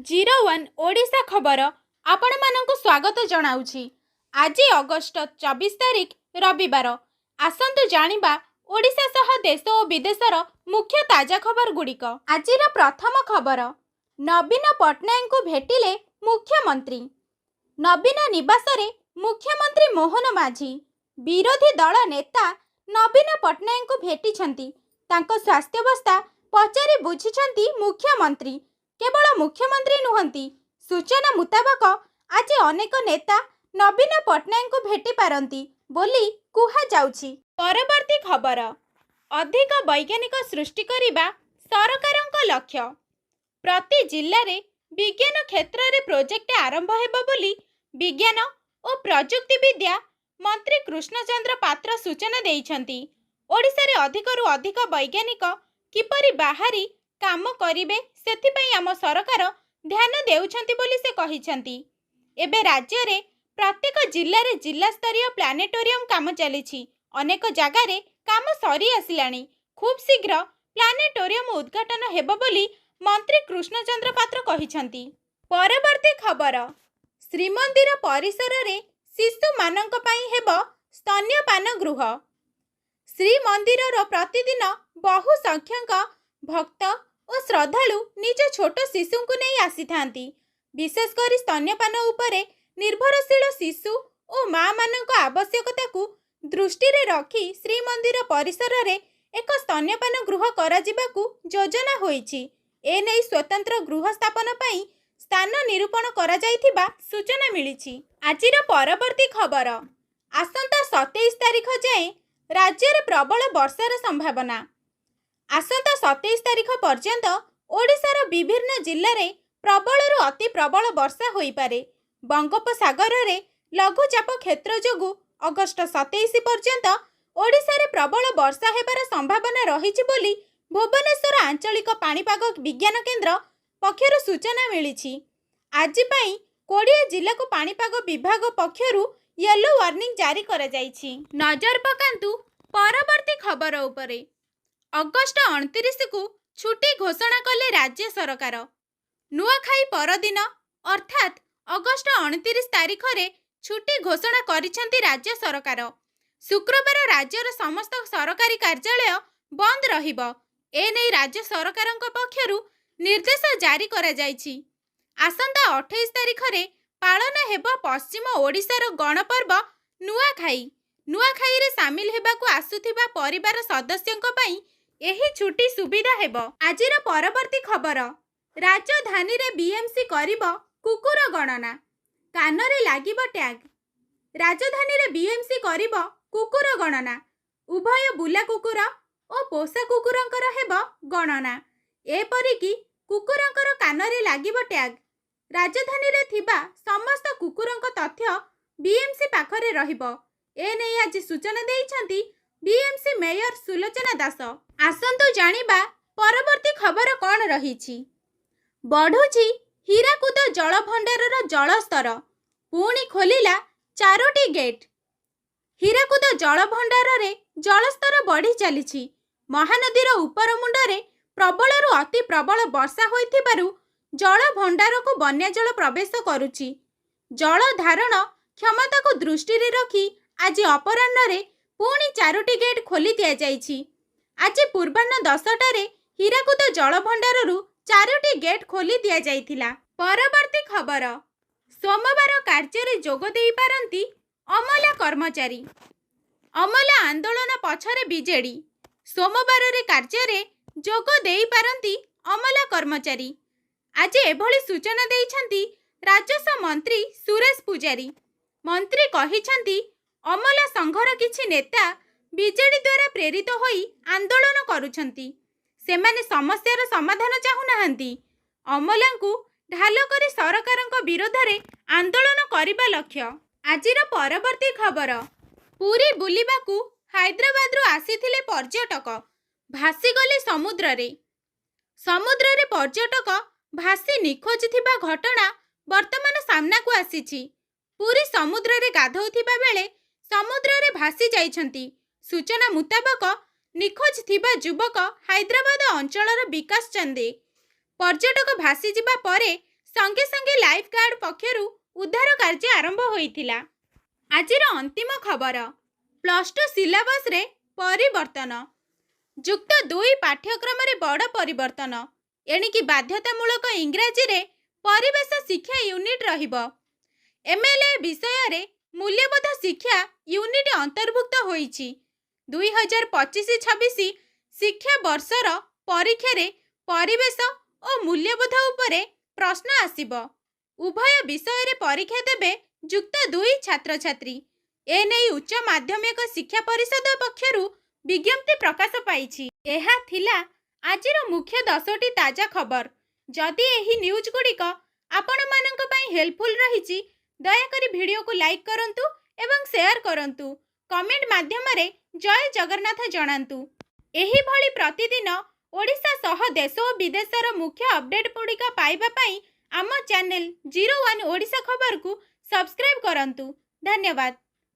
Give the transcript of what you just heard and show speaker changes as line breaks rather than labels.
01 ओडिशा खबर आपण मानक स्वागत जनाऊछि। आज अगस्त 24 तारिख रविवार। आसंतु जानिबा ओडिशा सह देश और विदेशर मुख्य ताजा खबर गुड़िक। आजिर प्रथम खबर, नवीन पट्टनायक को भेटिले मुख्यमंत्री। नवीन निवासरे मुख्यमंत्री मोहन माझी विरोधी दल नेता नवीन पट्टनायक को भेटिछंती। तांको स्वास्थ्यावस्था पचारि बुझिछंती मुख्यमंत्री। केवल मुख्यमंत्री नुहंती, सूचना मुताबक आज अनेक नेता नवीन पट्टनायक को भेटी पारंती बोली कुहा जाउछि। परवर्ती खबर, अधिक वैज्ञानिक सृष्टि करिबा सरकारक लक्ष्य। प्रति जिल्ला रे विज्ञान क्षेत्र रे प्रोजेक्ट आरंभ हेबो बोली विज्ञान और प्रजुक्ति विद्या मंत्री कृष्णचंद्र पात्र सूचना देइछंती। ओडिशा रे अधिकरु अधिक वैज्ञानिक किपरि बाहरी काम करिवे सेथिपई आम सरकार ध्यान देउछंती बोली से कहिछंती। एबे राज्य रे प्रत्येक जिल्ला रे जिला स्तरीय प्लानेटोरियम काम चलिछि। अनेक जगह रे काम सरी आसिलाणी। खूब शीघ्र प्लानेटोरियम उद्घाटन हेबो बोली मंत्री कृष्णचंद्र पात्र कहिछंती। परवर्ती खबर, श्रीमंदिर परिसर रे शिशु मानक पई हेबो स्तन्यपान गृह। श्रीमंदिर प्रतिदिन बहु संख्यक भक्त और श्रद्धालु निज छोट शिशु को नहीं आसी थांती। विशेषकर स्तन्यपान उपरे निर्भरशील शिशु और माँ मानक आवश्यकता को दृष्टि रे रखी श्रीमंदिर परिसर रे एक स्तन्यपान गृह करा जिबाकू योजना होईछि। ए नै स्वतंत्र गृह स्थापन पई स्थान निरूपण करा जाइथिबा सूचना मिलिछि। आजिर परवर्ती खबर, आसंता 27 तारिख जाए राज्य रे प्रबल वर्षार संभावना। आसंता 27 तारिख पर्यंत ओडिशार विभिन्न जिल्ला रे प्रबलरु अति प्रबल वर्षा होई पारे। बंगोपसागर रे लघुचाप क्षेत्र जोगु अगस्त 27 पर्यंत ओडिशा रे प्रबल वर्षा हेबार संभावना रहिछि बोली भुवनेश्वर आंचलिक पाणीपाग विज्ञान केन्द्र पक्षरु सूचना मिलिछि। आज पई 20 जिल्ला को पाणीपाग विभाग पक्षरु येलो वार्निंग जारी करा जाइछि। नजर पकांतु परवर्ती खबर उपरे। अगस्त 29 को छुट्टी घोषणा कले राज्य सरकार। नुआखाई परदिन अर्थात अगस्त 29 तारिख रे छुट्टी घोषणा करिसेंती राज्य सरकार। शुक्रवार राज्यर समस्त सरकारी कार्यालय बंद रहिबो। ए नै राज्य सरकारक पक्षरु निर्देश जारी करा जाइछि। आसंता 28 तारिख रे पालन हेबो पश्चिम ओडिशार गणपर्व नुआखाई। नुआखाई रे सामिल हेबाकू आसुथिबा परिवार सदस्यंक पई एही छुट्टी सुविधा हेबो। आजिर परवर्ती खबर, राजधानी रे बीएमसी करिबो कुकुर गणना। कानरे लागिबो टैग। राजधानी रे बीएमसी करिबो कुकुर गणना। उभय बुला कुकुर और पोषा कुकुरंकर हेबो गणना। एपरिकी कुकुरंकर कानरे लागिबो टैग। राजधानी रे थिबा समस्त कुकुरंक तथ्य बीएमसी पाखरे रहिबो। ए नै आज सूचना देइछंती बीएमसी मेयर सुलोचना दास। आसंतु जानिबा परवर्ती खबर कौन रहिछि। बढ़ुछि हीराकुद जल भंडारर जलस्तर, पुणी खोलिला 4टी गेट। हीराकुद जल भंडार रे जलस्तर बढ़ी चलिछि। महानदीर उपर मुंडरे प्रबलरु अति प्रबल वर्षा होइथिबारु जल भंडार को बन्या जल प्रवेश करुछि। जल धारण क्षमता को दृष्टि रे रखी आज अपराह्न रे पुणी 4टी गेट खोली दिया जाइछि। आज पूर्वाह्न 10टारे हीराकुद जल भंडाररु 4टी गेट खोली दिया जाइथिला। परवर्ती खबर, सोमवार कार्य रे जोग देई पारंती अमला कर्मचारी। अमला आंदोलन पछरे बीजेडी। सोमवार रे कार्य रे जोग देई पारंती अमला कर्मचारी। आज एभली सूचना देइछंती राजस्व मंत्री सुरेश पुजारी। मंत्री कहिछंती अमला संघर किछि नेता बीजेडी द्वारा प्रेरित होई आंदोलन करुछंती। सेमाने समस्यार समाधान चाहू नाहंती। अमलांकु ढाल करी सरकारंक विरोध रे आंदोलन करिबा लक्ष्य। आजिर परवर्ती खबर, पुरी बुलिबाकू हैदराबाद रु आसीथिले पर्यटक भासी गले समुद्र रे। समुद्र रे पर्यटक भासी निखोज थिबा घटना वर्तमान सामना को आसीछि। पुरी समुद्र रे गाधौथिबा बेले समुद्र रे भासी जाइछंती। सूचना मुताबक निखोज थिबा युवक हैदराबाद अंचलर विकास चंदे। पर्यटक भासी जिबा परे संगे संगे लाइफ गार्ड पक्षरु उद्धार कार्य आरंभ होइथिला। आजिर अंतिम खबर +2 सिलेबस रे परिवर्तन। युक्त 2 पाठ्यक्रम रे बड़ परिवर्तन। एणिकी बाध्यतामूलक इंग्राजी रे परिवेश शिक्षा यूनिट रहिबो। एमएलए विषय रे मूल्यबोध शिक्षा यूनिट अंतर्भुक्त होईछि। 2025-26 शिक्षा वर्षर परीक्षा रे परिवेश और मूल्यबोध उपरे प्रश्न आसिबो। उभय विषय रे परीक्षा देबे युक्त 2 छात्र छात्री। एने उच्च माध्यमिक शिक्षा परिषद पक्षरु विज्ञप्ति प्रकाश पाइछि। एहा थिला आजिर मुख्य 10टी ताजा खबर। जदि एही न्यूज गुडिक आपण मानक पई हेल्पफुल रहिछि दयाकरी वीडियो को लाइक करंतु एवं शेयर करंतु। कमेंट माध्यम रे जय जगन्नाथ जणांतु। एही भली प्रतिदिन ओडिशा सह देश और विदेशर मुख्य अपडेट गुडिक पाइबा पई आम चैनल 01 ओडिशा खबर को सब्सक्राइब करंतु। धन्यवाद।